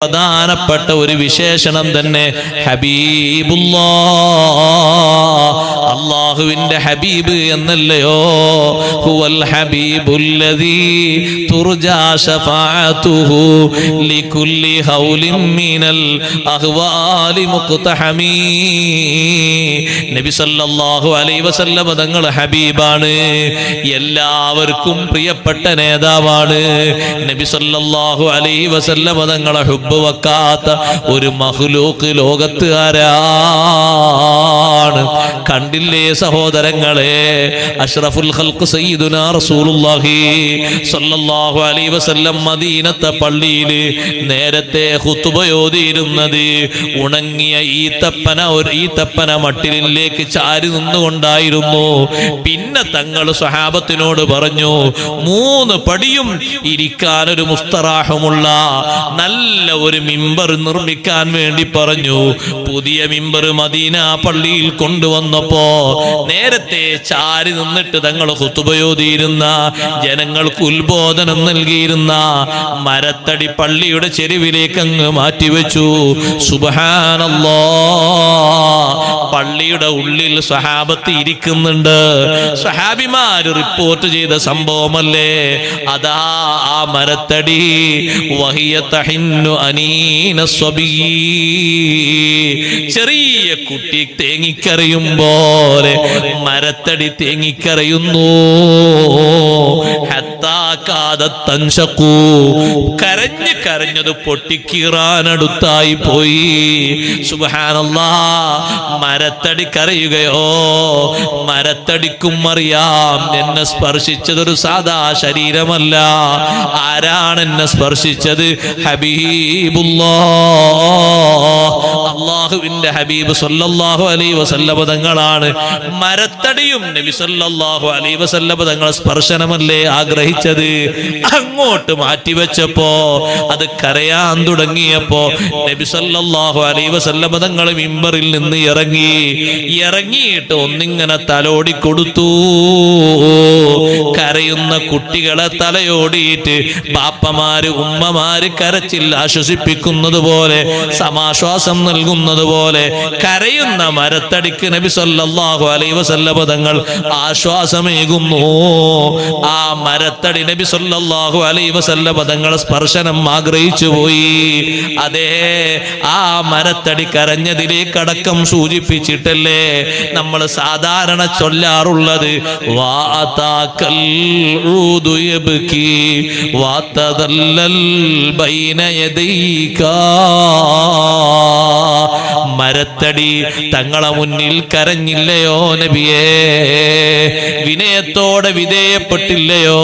പ്രധാനപ്പെട്ട ഒരു വിശേഷണം തന്നെ ഹബീബുല്ലാഹ്, അല്ലാഹുവിന്റെ ഹബീബ് എന്നല്ലയോ. ഹുവൽ ഹബീബുല്ലദീ തുർജാ ശഫാഅതുഹു ലികുല്ലി ഹൗലിൻ മിനൽ അഹ്വാലി മുഖ്തഹമീ. നബി സല്ലല്ലാഹു അലൈഹി വസല്ലം തങ്ങൾ ഹബീബാണ്, എല്ലാവർക്കും പ്രിയപ്പെട്ട നേതാവാണ്. നബി സല്ലല്ലാഹു അലൈഹി വസല്ലം തങ്ങളെ ഹുബ്ബ് വെക്കാത്ത ഒരു മഖ്ലൂഖ് ലോകത്ത് ആരാണ്? കണ്ടില്ലേ സഹോദരങ്ങളെ, അഷ്റഫുൽ ഖൽഖ് സയ്യിദുനാ റസൂലുള്ളാഹി സ്വല്ലല്ലാഹു അലൈഹി വസല്ലം മദീനത്തെ പള്ളിയിൽ നേരത്തെ ഖുതുബ ഓതിയിരുന്നത് ഉണങ്ങിയ ഈത്തപ്പന മട്ടിലേക്ക് ചാരി നിന്നുകൊണ്ടായിരുന്നു. പിന്നെ തങ്ങൾ സ്വഹാബത്തിനോട് പറഞ്ഞു, 3 പടിയും ഇരിക്കാനൊരു മുസ്തറാഹുമുള്ള നല്ല ഒരു മിമ്പർ നിർമ്മിക്കാൻ വേണ്ടി പറഞ്ഞു. പുതിയ മിമ്പർ മദീന പള്ളിയിൽ കൊണ്ടുവന്നപ്പോ നേരത്തെ ചാരി നിന്നിട്ട് തങ്ങൾ ഖുതുബ ഓതിയിരുന്ന, ജനങ്ങൾക്ക് ഉത്ബോധനം നൽകിയിരുന്ന മരത്തടി പള്ളിയുടെ ചെരുവിലേക്ക് അങ്ങ് മാറ്റിവെച്ചു. സുബ്ഹാനല്ലാഹ്, പള്ളിയുടെ ഉള്ളിൽ സ്വഹാബത്ത് ഇരിക്കുന്നുണ്ട്. സ്വഹാബിമാര് റിപ്പോർട്ട് ചെയ്ത സംഭവമല്ലേ അതാ ആ മരത്തടി. വഹിയ തഹിന്നു അനീന സ്വബീ, ചെറിയ കുട്ടി തേങ്ങിക്കരയും പോലെ മരത്തടി തേങ്ങിക്കരയുന്നു. കരഞ്ഞ് കരഞ്ഞത് പൊട്ടിക്കീറാനടുത്തായി പോയി. സുബ്ഹാനല്ലാഹ്, മരത്തടി കരയുകയോ? മരത്തടിക്കും അറിയാം എന്നെ സ്പർശിച്ചതൊരു സാധാ ശരീരമല്ല. ആരാണ് എന്നെ സ്പർശിച്ചത്? ഹബീബുല്ലാഹ്, അല്ലാഹുവിന്റെ ഹബീബ് സല്ലല്ലാഹു അലൈഹി വസല്ലം തങ്ങളാണ്. മരത്തടിയും നബി സല്ലല്ലാഹു അലൈഹി വസല്ലം തങ്ങളെ സ്പർശനമല്ലേ ആഗ്രഹിച്ചത്. അങ്ങോട്ട് മാറ്റിവെച്ചപ്പോ, അത് കരയാൻ തുടങ്ങിയപ്പോ നബി സല്ലല്ലാഹു അലൈഹി വസല്ലം തങ്ങൾ മിമ്പറിൽ നിന്ന് ഇറങ്ങിയിട്ട് ഒന്നിങ്ങനെ തലോടി കൊടുത്തു. കരയുന്ന കുട്ടികളെ തലയോടിയിട്ട് ബാപ്പമാര് ഉമ്മമാര് കരച്ചിൽ ആശ്വസിപ്പിക്കുന്നത് പോലെ, സമാശ്വാസം നൽകുന്നത് പോലെ കരയുന്ന മരത്തടിക്ക് നബി സല്ലല്ലാഹു അലൈഹി വസല്ലം തങ്ങൾ ആശ്വാസമേകുന്നു. ആ മരത്തടി നബി സല്ലല്ലാഹു അലൈഹി വസല്ലം തങ്ങളെ സ്പർശനം ആഗ്രഹിച്ചു പോയി. അതേ, ആ മരത്തടി കരഞ്ഞതിലേക്ക് അടക്കം സൂചിപ്പിച്ചിട്ടല്ലേ നമ്മൾ സാധാരണ ചൊല്ലാറുള്ളത്, വാതാക്കൽ ഊദു യബ്കി വാതദല്ലൽ ബൈന യദൈക. മരത്തടി തങ്ങളെ മുന്നിൽ കരഞ്ഞില്ലയോ നബിയേ? വിനയത്തോടെ വിധേയപ്പെട്ടില്ലയോ?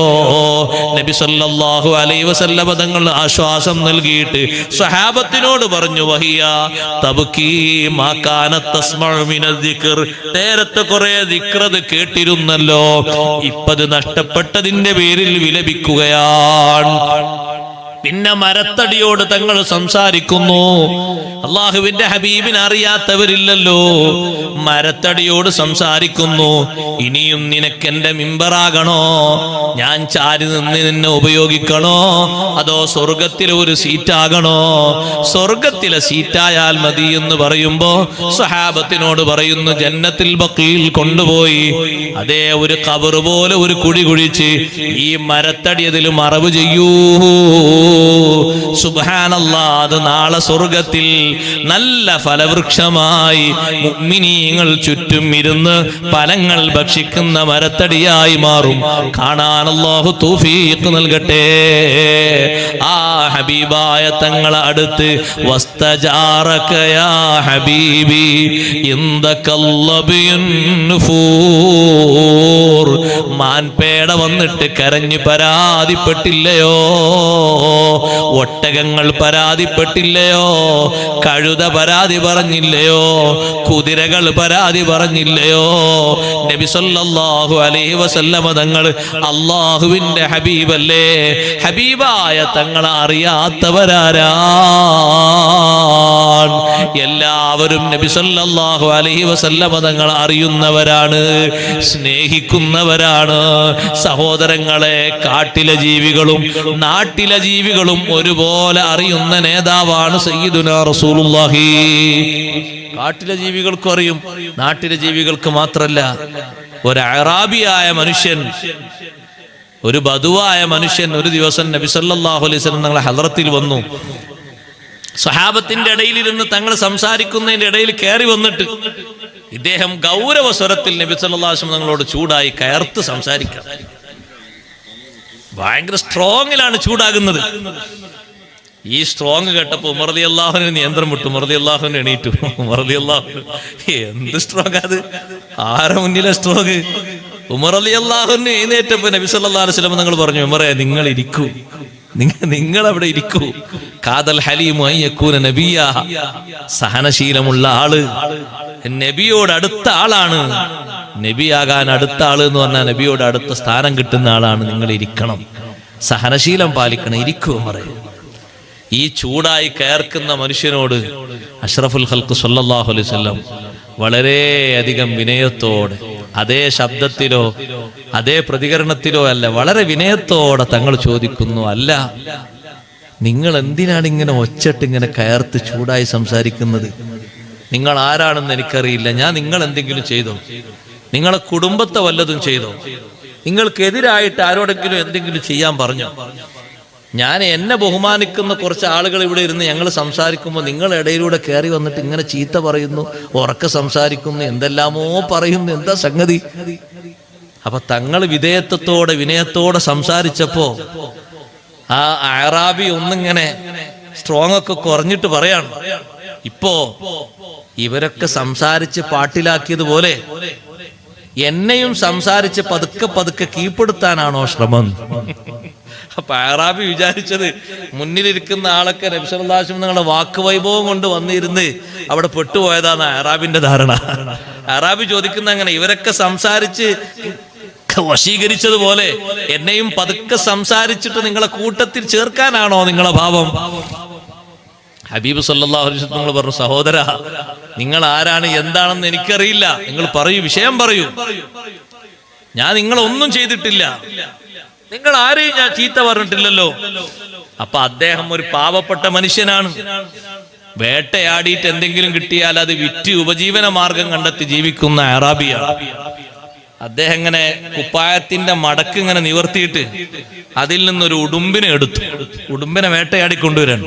നബി സല്ലല്ലാഹു അലൈഹി വസല്ലം തങ്ങൾ ആശ്വാസം നൽകിയിട്ട് സ്വഹാബത്തിനോട് പറഞ്ഞു, വഹിയ തബ്കീ മാ കാനത് തസ്മഉ മിനൽ ദിക്ർ. നേരത്തെ കുറെ ദിക്റത് കേട്ടിരുന്നല്ലോ, ഇപ്പത് നഷ്ടപ്പെട്ടതിന്റെ പേരിൽ വിലപിക്കുകയാണ്. പിന്നെ മരത്തടിയോട് തങ്ങൾ സംസാരിക്കുന്നു. അള്ളാഹുവിന്റെ ഹബീബിനെ അറിയാത്തവരില്ലല്ലോ. മരത്തടിയോട് സംസാരിക്കുന്നു, ഇനിയും നിനക്ക് എന്റെ മിമ്പറാകണോ? ഞാൻ ചാരി നിന്ന് നിന്നെ ഉപയോഗിക്കണോ? അതോ സ്വർഗത്തിലെ ഒരു സീറ്റാകണോ? സ്വർഗത്തിലെ സീറ്റായാൽ മതി എന്ന് പറയുമ്പോ സ്വഹാബത്തിനോട് പറയുന്നു, ജന്നത്തിൽ ബഖീൽ കൊണ്ടുപോയി അതേ ഒരു ഖബർ പോലെ ഒരു കുഴി കുഴിച്ച് ഈ മരത്തടി അതിൽ മറവ് ചെയ്യൂ. സുബ്ഹാനല്ലാഹ്, അത് നാളെ സ്വർഗത്തിൽ നല്ല ഫലവൃക്ഷമായി മുഅ്മിനീങ്ങൾ ചുറ്റും ഇരുന്ന് ഫലങ്ങൾ ഭക്ഷിക്കുന്ന മരത്തടിയായി മാറും. കാണാൻ അല്ലാഹു തൗഫീഖ് നൽകട്ടെ. ആ ഹബീബായ തങ്ങളെ അടുത്ത് വസ്തജാറക യാ ഹബീബി ഇൻദകല്ലബിയുൻ നുഫൂർ. മാൻപേട വന്നിട്ട് കരഞ്ഞു പരാതിപ്പെട്ടില്ലയോ? ഒട്ടകങ്ങൾ പരാതിപ്പെട്ടില്ലയോ? കഴുത പരാതി പറഞ്ഞില്ലയോ? കുതിരകൾ പരാതി പറഞ്ഞില്ലയോ? നബി സല്ലല്ലാഹു അലൈഹി വസല്ലം തങ്ങൾ അല്ലാഹുവിന്റെ ഹബീബല്ലേ. ഹബീബായ തങ്ങളെ അറിയാത്തവരാരാണ്? എല്ലാവരും നബി സല്ലല്ലാഹു അലൈഹി വസല്ലമ തങ്ങൾ അറിയുന്നവരാണ്, സ്നേഹിക്കുന്നവരാണ്. സഹോദരങ്ങളെ, കാട്ടിലെ ജീവികളും നാട്ടിലെ ജീവികളും ഒരുപോലെ അറിയുന്ന നേതാവാണ് സയ്യിദുനാ റസൂലുള്ളാഹി. കാട്ടിലെ ജീവികൾക്കും അറിയും, നാട്ടിലെ ജീവികൾക്ക് മാത്രല്ല. ഒരു അറാബിയായ മനുഷ്യൻ, ഒരു ബദുവായ മനുഷ്യൻ ഒരു ദിവസം നബി സല്ലല്ലാഹു അലൈഹി വസല്ലം തങ്ങളുടെ ഹദ്റത്തിൽ വന്നു. സ്വഹാബത്തിന്റെ ഇടയിലിരുന്ന് തങ്ങൾ സംസാരിക്കുന്നതിന്റെ ഇടയിൽ കയറി വന്നിട്ട് ഇദ്ദേഹം ഗൗരവ സ്വരത്തിൽ നബി സല്ലല്ലാഹു അലൈഹി വസല്ലം തങ്ങളോട് ചൂടായി കയർത്ത് സംസാരിക്കാം. ഭയങ്കര സ്ട്രോങ്ങിലാണ് ചൂടാകുന്നത്. ഈ സ്ട്രോങ് കേട്ടപ്പോ ഉമർ റളിയല്ലാഹുവിന് നിയന്ത്രണം വിട്ടു. ഉമർ റളിയല്ലാഹുവിന് എണീറ്റു. ഉമർ റളിയല്ലാഹു, എന്ത് സ്ട്രോങ് അത്, ആരെ മുന്നിലെ സ്ട്രോങ്? ഉമർ റളിയല്ലാഹുവിന് എഴുന്നേറ്റപ്പോ നബി സല്ലല്ലാഹു അലൈഹി വസല്ലം തങ്ങൾ പറഞ്ഞു, ഉമറേ നിങ്ങൾ ഇരിക്കൂ, നിങ്ങൾ അവിടെ ഇരിക്കൂ. കാദൽ ഹലീമു അൻ യകൂന നബിയ, സഹനശീലമുള്ള ആള്, നബിയോട് അടുത്ത ആളാണ്. നബിയാകാൻ അടുത്ത ആള് എന്ന് പറഞ്ഞാൽ നബിയോട് അടുത്ത സ്ഥാനം കിട്ടുന്ന ആളാണ്. നിങ്ങൾ ഇരിക്കണം, സഹനശീലം പാലിക്കണം, ഇരിക്കൂ ഉമറേ. ഈ ചൂടായി കയർക്കുന്ന മനുഷ്യനോട് അഷ്റഫുൽ ഖൽഖ് സല്ലല്ലാഹു അലൈഹി വസല്ലം വളരെയധികം വിനയത്തോടെ, അതേ ശബ്ദത്തിലോ അതേ പ്രതികരണത്തിലോ അല്ല, വളരെ വിനയത്തോടെ തങ്ങൾ ചോദിക്കുന്നു, അല്ല നിങ്ങൾ എന്തിനാണ് ഇങ്ങനെ ഒച്ചട്ട് ഇങ്ങനെ കയർത്ത് ചൂടായി സംസാരിക്കുന്നത്? നിങ്ങൾ ആരാണെന്ന് എനിക്കറിയില്ല. ഞാൻ നിങ്ങൾ എന്തെങ്കിലും ചെയ്തോ? നിങ്ങളെ കുടുംബത്തെ വല്ലതും ചെയ്തോ? നിങ്ങൾക്കെതിരായിട്ട് ആരോടെങ്കിലും എന്തെങ്കിലും ചെയ്യാൻ പറഞ്ഞോ? ഞാൻ എന്നെ ബഹുമാനിക്കുന്ന കുറച്ച് ആളുകൾ ഇവിടെ ഇരുന്ന് ഞങ്ങൾ സംസാരിക്കുമ്പോൾ നിങ്ങൾ ഇടയിലൂടെ കയറി വന്നിട്ട് ഇങ്ങനെ ചീത്ത പറയുന്നു, ഉറക്കെ സംസാരിക്കുന്നു, എന്തെല്ലാമോ പറയുന്നു, എന്താ സംഗതി? അപ്പൊ തങ്ങൾ വിധേയത്വത്തോടെ വിനയത്തോടെ സംസാരിച്ചപ്പോ ആ അറാബി ഒന്നിങ്ങനെ സ്ട്രോങ് ഒക്കെ കുറഞ്ഞിട്ട് പറയാണ്, ഇപ്പോ ഇവരൊക്കെ സംസാരിച്ച് പാട്ടിലാക്കിയതുപോലെ എന്നെയും സംസാരിച്ച് പതുക്കെ പതുക്കെ കീഴ്പ്പെടുത്താനാണോ ശ്രമം? അപ്പൊ അറാബി വിചാരിച്ചത് മുന്നിലിരിക്കുന്ന ആളൊക്കെ നബി സല്ലല്ലാഹു അലൈഹി വസല്ലം നിങ്ങളുടെ വാക്കുവൈഭവം കൊണ്ട് വന്നിരുന്ന് അവിടെ പെട്ടുപോയതാണ് അറാബിന്റെ ധാരണ. അറാബി ചോദിക്കുന്ന അങ്ങനെ, ഇവരൊക്കെ സംസാരിച്ച് വശീകരിച്ചതുപോലെ എന്നെയും പതുക്കെ സംസാരിച്ചിട്ട് നിങ്ങളെ കൂട്ടത്തിൽ ചേർക്കാനാണോ നിങ്ങളെ ഭാവം? ഹബീബ് സല്ലല്ലാഹു അലൈഹി വസല്ലം നിങ്ങൾ പറഞ്ഞു, സഹോദര നിങ്ങൾ ആരാണ് എന്താണെന്ന് എനിക്കറിയില്ല, നിങ്ങൾ പറയൂ, വിഷയം പറയൂ. ഞാൻ നിങ്ങളൊന്നും ചെയ്തിട്ടില്ല, നിങ്ങൾ ആരെയും ഞാൻ ചീത്ത പറഞ്ഞിട്ടില്ലല്ലോ. അപ്പൊ അദ്ദേഹം ഒരു പാവപ്പെട്ട മനുഷ്യനാണ്. വേട്ടയാടിയിട്ട് എന്തെങ്കിലും കിട്ടിയാൽ അത് വിറ്റ് ഉപജീവന മാർഗം കണ്ടെത്തി ജീവിക്കുന്ന അറാബിയാണ്. അദ്ദേഹം ഇങ്ങനെ കുപ്പായത്തിന്റെ മടക്ക് ഇങ്ങനെ നിവർത്തിയിട്ട് അതിൽ നിന്നൊരു ഉടുമ്പിനെ എടുത്തു. ഉടുമ്പിനെ വേട്ടയാടി കൊണ്ടുവരാൻ.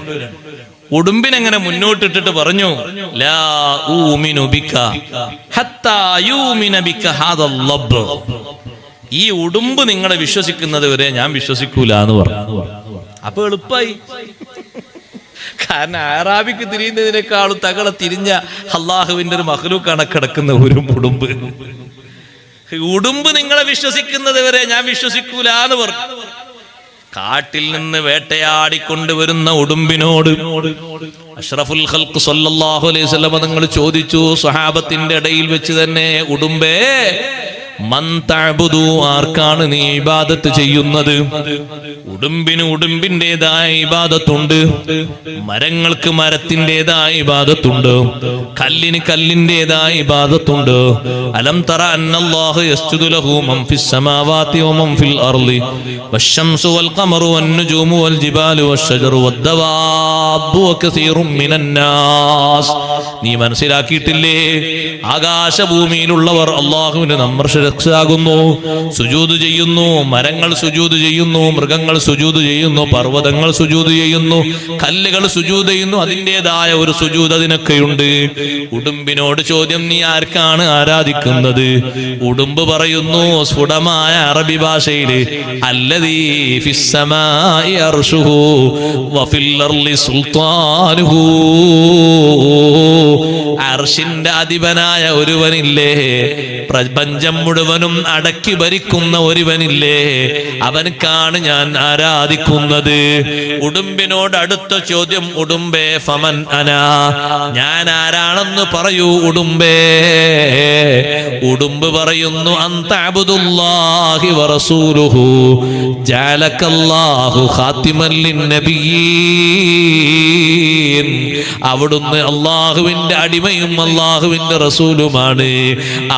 ഉടുമ്പിനെങ്ങനെ മുന്നോട്ടിട്ടിട്ട് പറഞ്ഞു, ലാ ഊമിനു ബിക ഹത്താ യൂമിന ബിക ഹാദൽ ലബ്ബ്. ഈ ഉടുമ്പ് നിങ്ങളെ വിശ്വസിക്കുന്നത് വരെ ഞാൻ വിശ്വസിക്കൂല എന്ന് പറഞ്ഞു. അപ്പൊ എളുപ്പമായി. കാരണം അറാബിക്ക് തിരിയുന്നതിനേക്കാളും തകളെ തിരിഞ്ഞ അള്ളാഹുവിന്റെ ഒരു മഖ്ലൂക്കാണ് കിടക്കുന്ന ഒരു ഉടുമ്പ്. ഉടുമ്പ് നിങ്ങളെ വിശ്വസിക്കുന്നത് വരെ ഞാൻ വിശ്വസിക്കൂല എന്ന് പറഞ്ഞു. കാട്ടിൽ നിന്ന് വേട്ടയാടിക്കൊണ്ടുവരുന്ന ഉടുമ്പിനോട് അഷ്റഫുൽ ഖൽഖ് സല്ലല്ലാഹു അലൈഹി വസല്ലം തങ്ങൾ ചോദിച്ചു, സ്വഹാബത്തിന്റെ ഇടയിൽ വെച്ച് തന്നെ, ഉടുമ്പേ മൻ തഅബുദു, ആർക്കാണ് നീ ഇബാദത്ത് ചെയ്യുന്നത്? ഉടുമ്പിന് ഉടുമ്പിന്റേതായ ഇബാദത്തുണ്ട്, മരങ്ങൾക്ക് മരത്തിൻ്റെതായ ഇബാദത്തുണ്ട്, കല്ലിന് കല്ലിന്റേതായ ഇബാദത്തുണ്ട്. അലം തറ അന്നല്ലാഹു യസ്ജുദു ലഹു മൻ ഫിസ് സമാവാതി വമൻ ഫിൽ അർളി വശംസു വൽ ഖമറു വൻ നുജൂമു വൽ ജിബാലു വശജറു വദ്ദവാബു വകസീറും മിനൻ നാസ്. നീ മനസ്സിലാക്കിയിട്ടില്ലേ? ആകാശഭൂമിയിലുള്ളവർ അല്ലാഹുവിന് നമസ്കരിക്കുന്നു, സുജൂദ് ചെയ്യുന്നു, മരങ്ങൾ സുജൂദ് ചെയ്യുന്നു, മൃഗങ്ങൾ സുജൂദ് ചെയ്യുന്നു, പർവ്വതങ്ങൾ സുജൂദ് ചെയ്യുന്നു, കല്ലുകൾ സുജൂദ് ചെയ്യുന്നു. അതിൻ്റെതായ ഒരു സുജൂദ് അതിനൊക്കെയുണ്ട്. ഉടുമ്പിനോട് ചോദ്യം, നീ ആർക്കാണ് ആരാധിക്കുന്നത്? ഉടുമ്പ് പറയുന്നു സ്ഫുടമായ അറബി ഭാഷയില്, അല്ലദീ ഫിസ്സമാഇ അർശുഹു വഫിൽ അർളി സുൽത്താനുഹു. അർശിന്റെ അധിപനായ ഒരുവനില്ലേ, പ്രപഞ്ചം മുഴുവനും അടക്കി ഭരിക്കുന്ന ഒരുവനില്ലേ, അവൻക്കാണ് ഞാൻ ആരാധിക്കുന്നത്. ഉടുമ്പിനോട് അടുത്ത ചോദ്യം, ഉടുമ്പേ ഫമൻ അനാ, ഞാൻ ആരാണെന്ന് പറയൂ ഉടുമ്പേ. ഉടുമ്പ് പറയുന്നു, അൻത അബ്ദുല്ലാഹി വറസൂലുഹു ജഅലകല്ലാഹു ഖാതിമൻ ലിന്നബിയ്യീൻ. അവിടുന്ന് അള്ളാഹുവിന്റെ അടിമയും അള്ളാഹുവിന്റെ റസൂലുമാണ്.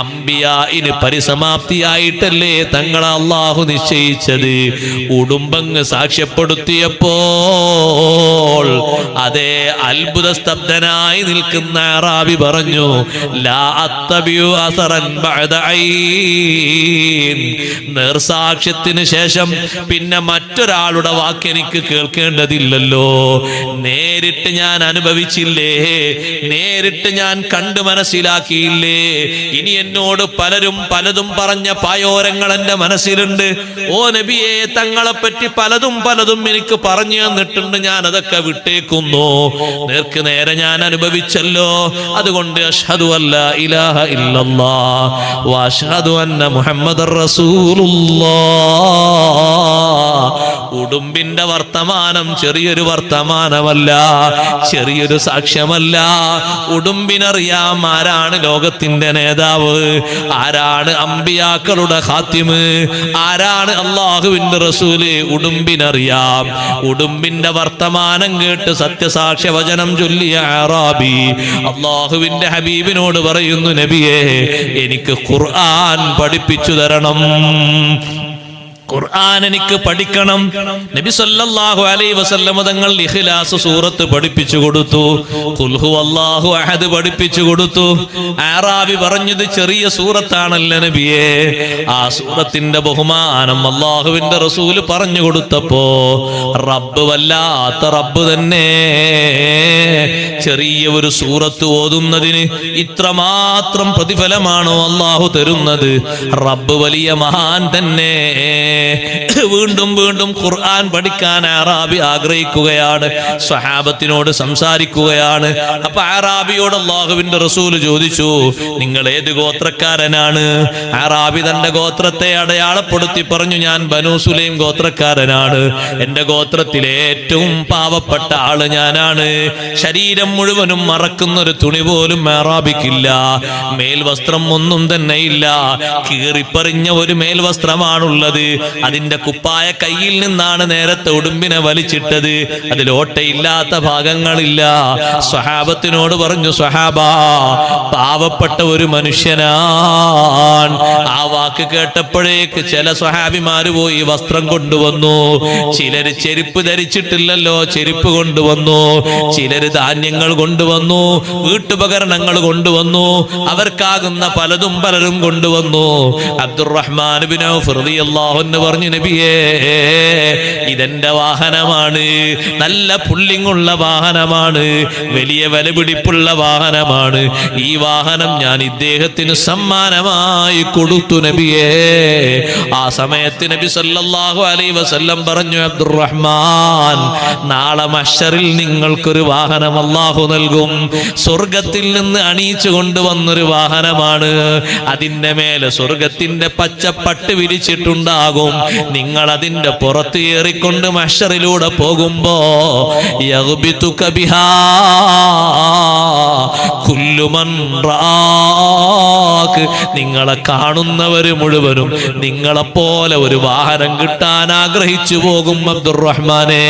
അംബിയാഇന് പരിസമാപ്തിയായിട്ടല്ലേ തങ്ങളെ അള്ളാഹു നിശ്ചയിച്ചത്. ഉടുമ്പങ്ങ് സാക്ഷ്യപ്പെടുത്തിയപ്പോൾ അതേ അത്ഭുത സ്തബ്ധനായി നിൽക്കുന്ന അറാബി പറഞ്ഞു, ലാ അത്തബിയു അസറൻ ബഅദ ഐൻ. നേർസാക്ഷ്യത്തിന് ശേഷം പിന്നെ മറ്റൊരാളുടെ വാക്ക് എനിക്ക് കേൾക്കേണ്ടതില്ലല്ലോ. നേരിട്ട് ഞാൻ അനുഭവിച്ചില്ലേ, നേരിട്ട് ഞാൻ കണ്ടു മനസ്സിലാക്കിയില്ലേ. ഇനി എന്നോട് പലരും പലതും പറഞ്ഞ പായോരങ്ങൾ എന്റെ മനസ്സിലുണ്ട്. ഓ നബിയെ, തങ്ങളെപ്പറ്റി പലതും എനിക്ക് പറഞ്ഞു തന്നിട്ടുണ്ട്. ഞാൻ അതൊക്കെ വിട്ടേക്കുന്നു. നേർക്ക് നേരെ ഞാൻ അനുഭവിച്ചല്ലോ. അതുകൊണ്ട് അഷ്ഹദു അല്ലാ ഇലാഹ ഇല്ലല്ലാഹ് വ അഷ്ഹദു അന്ന മുഹമ്മദർ റസൂലുള്ളാഹ്. ഉടുമ്പിന്റെ വർത്തമാനം ചെറിയൊരു വർത്തമാനമല്ല, ചെറിയൊരു സാക്ഷ്യമല്ല. ഉടുമ്പിനറിയാം ആരാണ് ലോകത്തിന്റെ നേതാവ്, ആരാണ് അമ്പിയാക്കളുടെ ഖാത്തിമ്, ആരാണ് അള്ളാഹുവിന്റെ റസൂല്. ഉടുമ്പിനറിയാം. ഉടുമ്പിന്റെ വർത്തമാനം കേട്ട് സത്യസാക്ഷ്യ വചനം ചൊല്ലിയ അറാബി അള്ളാഹുവിന്റെ ഹബീബിനോട് പറയുന്നു, നബിയെ, എനിക്ക് ഖുർആൻ പഠിപ്പിച്ചു തരണം, ഖുർആൻ എനിക്ക് പഠിക്കണം. നബി സല്ലല്ലാഹു അലൈഹി വസല്ലം തങ്ങൾ ഇഖ്ലാസ് സൂറത്ത് പഠിപ്പിച്ചു കൊടുത്തു, ഖുൽ ഹുവല്ലാഹു അഹദ് പഠിപ്പിച്ചു കൊടുത്തു. അറാബി പറഞ്ഞത് ചെറിയ സൂറത്താണല്ലോ നബിയെ. ആ സൂറത്തിന്റെ ബഹുമാനം അല്ലാഹുവിന്റെ റസൂല് പറഞ്ഞു കൊടുത്തപ്പോ റബ്ബ് വല്ലാത്ത റബ്ബ് തന്നെ. ചെറിയ ഒരു സൂറത്ത് ഓതുന്നതിന് ഇത്രമാത്രം പ്രതിഫലമാണോ അല്ലാഹു തരുന്നത്? റബ്ബ് വലിയ മഹാൻ തന്നെ. വീണ്ടും വീണ്ടും ഖുർആൻ പഠിക്കാൻ അറാബി ആഗ്രഹിക്കുകയാണ്, സ്വഹാബത്തിനോട് സംസാരിക്കുകയാണ്. അപ്പൊ അറാബിയോട് അല്ലാഹുവിന്റെ റസൂല് ചോദിച്ചു, നിങ്ങൾ ഏത് ഗോത്രക്കാരനാണ്? അറാബി തന്റെ ഗോത്രത്തെ അടയാളപ്പെടുത്തി പറഞ്ഞു, ഞാൻ ബനൂ സുലൈം ഗോത്രക്കാരനാണ്. എന്റെ ഗോത്രത്തിലെ ഏറ്റവും പാവപ്പെട്ട ആള് ഞാനാണ്. ശരീരം മുഴുവനും മറക്കുന്ന ഒരു തുണി പോലും അറാബിക്കില്ല. മേൽവസ്ത്രം ഒന്നും തന്നെ ഇല്ല, കീറിപ്പറിഞ്ഞ ഒരു മേൽവസ്ത്രമാണുള്ളത്. അതിന്റെ കുപ്പായ കയ്യിൽ നിന്നാണ് നേരത്തെ ഉടുമ്പിനെ വലിച്ചിട്ടത്. അതിൽ ഓട്ടയില്ലാത്ത ഭാഗങ്ങളില്ല. സ്വഹാബത്തിനോട് പറഞ്ഞു, സ്വഹാബ, പാവപ്പെട്ട ഒരു മനുഷ്യനാണ്. ആ വാക്ക് കേട്ടപ്പോഴേക്ക് ചില സ്വഹാബിമാര് പോയി വസ്ത്രം കൊണ്ടുവന്നു. ചിലര് ചെരുപ്പ് ധരിച്ചിട്ടില്ലല്ലോ, ചെരുപ്പ് കൊണ്ടുവന്നു. ചിലര് ധാന്യങ്ങൾ കൊണ്ടുവന്നു, വീട്ടുപകരണങ്ങൾ കൊണ്ടുവന്നു. അവർക്കാകുന്ന പലതും പലരും കൊണ്ടുവന്നു. അബ്ദുറഹ്മാൻ ബിൻ ഔഫ് റളിയല്ലാഹു അൻഹു പറഞ്ഞു, നബിയേ, ഇതെന്റെ വാഹനമാണ്, നല്ല പുള്ളിങ്ങുള്ള വാഹനമാണ്, വലിയ വിലപിടിപ്പുള്ള വാഹനമാണ്. ഈ വാഹനം ഞാൻ ഇദ്ദേഹത്തിന് സമ്മാനമായി കൊടുത്തു നബിയേ. ആ സമയത്ത് നബി സല്ലല്ലാഹു അലൈഹി വസല്ലം പറഞ്ഞു, അബ്ദുറഹ്മാൻ, നാളെ മഹ്ശറിൽ നിങ്ങൾക്കൊരു വാഹനം അല്ലാഹു നൽകും. സ്വർഗത്തിൽ നിന്ന് അണിയിച്ചു കൊണ്ടുവന്നൊരു വാഹനമാണ്. അതിന്റെ മേലെ സ്വർഗത്തിന്റെ പച്ചപ്പട്ട് വിരിച്ചിട്ടുണ്ടാകും. നിങ്ങൾ അതിന്റെ പുറത്ത് ഏറിക്കൊണ്ട് മഹ്ശറിലൂടെ പോകുമ്പോ യഗ്ബിതുക ബിഹാ കുല്ലു മൻ റാക്ക്, നിങ്ങളെ കാണുന്നവര് മുഴുവനും നിങ്ങളെപ്പോലെ ഒരു വാഹനം കിട്ടാൻ ആഗ്രഹിച്ചു പോകും. അബ്ദുറഹ്മാനെ,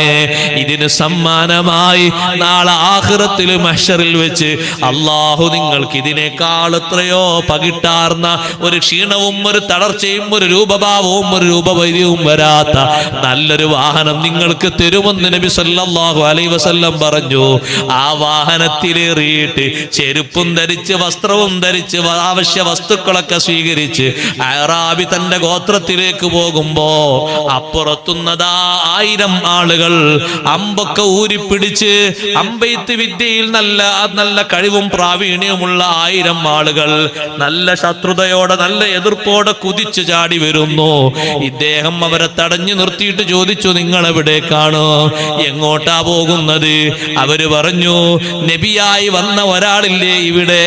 ഇതിന് സമ്മാനമായി നാളെ ആഖിറത്തിൽ മഹ്ശറിൽ വെച്ച് അല്ലാഹു നിങ്ങൾക്ക് ഇതിനേക്കാൾ എത്രയോ പകിട്ടാർന്ന ഒരു ക്ഷീണവും ഒരു തളർച്ചയും ഒരു രൂപഭാവവും ഒരു രൂപവൈര്യവും വരാത്ത നല്ലൊരു വാഹനം നിങ്ങൾക്ക് തരുമെന്ന് നബി സല്ലല്ലാഹു അലൈഹി വസല്ലം പറഞ്ഞു. ആ വാഹനത്തിലേറിയിട്ട് ചെരുപ്പും ധരിച്ച് വസ്ത്രവും ധരിച്ച് ആവശ്യ വസ്തുക്കളൊക്കെ സ്വീകരിച്ച് അറാബി തന്റെ ഗോത്രത്തിലേക്ക് പോകുമ്പോ അപ്പുറത്തുന്നതാ 1000 ആളുകൾ അമ്പൊക്കെ ഊരിപ്പിടിച്ച് അമ്പെയ്ത്ത് വിദ്യയിൽ നല്ല കഴിവും പ്രാവീണ്യവുമുള്ള 1000 ആളുകൾ നല്ല ശത്രുതയോടെ നല്ല എതിർപ്പോടെ കുതിച്ചു ചാടി വരുന്നു. ഇദ്ദേഹം അവരെ തടഞ്ഞു നിർത്തിയിട്ട് ചോദിച്ചു, നിങ്ങൾ എവിടേക്കാണ്, എങ്ങോട്ടാ പോകുന്നത്? അവര് പറഞ്ഞു, നബിയായി വന്ന ഒരാളില്ലേ ഇവിടെ,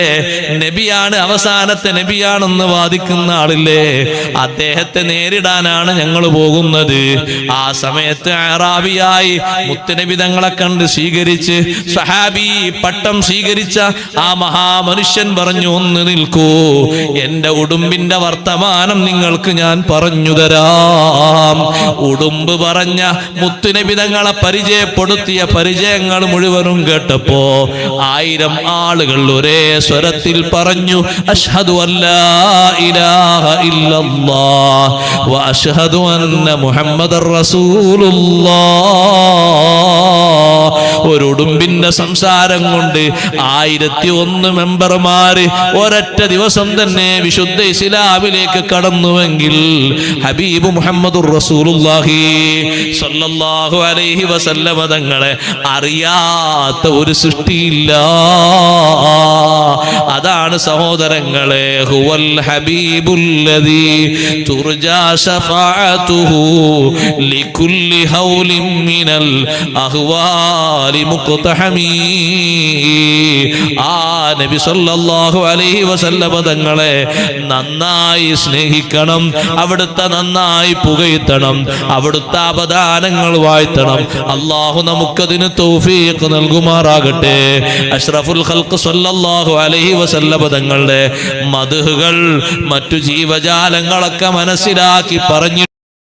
നബിയാണ്, അവസാനത്തെ നബിയാണെന്ന് വാദിക്കുന്ന ആളില്ലേ, അദ്ദേഹത്തെ നേരിടാനാണ് ഞങ്ങൾ പോകുന്നത്. ആ സമയത്ത് അറാബിയായി മുത്തുനബി തങ്ങളെ കണ്ട് സ്വീകരിച്ച് സ്വഹാബി പട്ടം സ്വീകരിച്ച ആ മഹാമനുഷ്യൻ പറഞ്ഞു, ഒന്ന് നിൽക്കൂ, എന്റെ ഉടുമ്പിന്റെ വർത്തമാനം നിങ്ങൾക്ക് ഞാൻ പറഞ്ഞു തരാം. ഉടുമ്പ് പറഞ്ഞ മുത്തുനബി തങ്ങളെ പരിചയപ്പെടുത്തിയ പരിചയങ്ങൾ മുഴുവനും കേട്ടപ്പോ 1000 ആളുകൾ ഒരേ സ്വരത്തിൽ പറഞ്ഞു, അഷ്ഹദു അല്ലാ ഇലാഹ ഇല്ലല്ലാഹ് വ അഷ്ഹദു അന്ന മുഹമ്മദർ റസൂലുള്ളാഹ്. ഒരു ഉടുമ്പിന്റെ സംസാരം കൊണ്ട് 1001 മെമ്പർമാര് ഒരൊറ്റ ദിവസം തന്നെ വിശുദ്ധ ഇസ്ലാമിലേക്ക് കടന്നുവെങ്കിൽ ഹബീബ് മുഹമ്മദുർ റസൂലുള്ളാഹി സ്വല്ലല്ലാഹു അലൈഹി വസല്ലമ തങ്ങളെ അറിയാത്ത ഒരു സൃഷ്ടിയില്ല. അതാണ് സഹോദരങ്ങളെ, ഹുവൽ ഹബീബുല്ലദീ തുർജാ ശഫാഅതുഹു ലികുല്ലി ഹൗലിൻ മിനൽ അഹ്വാലി മുഖ്തഹമീ. ആ നബി സല്ലല്ലാഹു അലൈഹി വസല്ലമ തങ്ങളെ നന്നായി സ്നേഹിക്കണം, അവിടുത്തെ നന്നായി പുകഴ്ത്തണം, അവിടുത്തെ അപദാനങ്ങൾ വാഴ്ത്തണം. അല്ലാഹു നമുക്കതിന് തൗഫീഖ് നൽകുമാറാകട്ടെ. അഷ്റഫുൽ ഖൽഖ് സല്ലല്ലാഹു അലൈഹി വസല്ലമ തങ്ങളുടെ മദ്ഹുകൾ മറ്റു ജീവജാലങ്ങളൊക്കെ മനസ്സിലാക്കി പറഞ്ഞു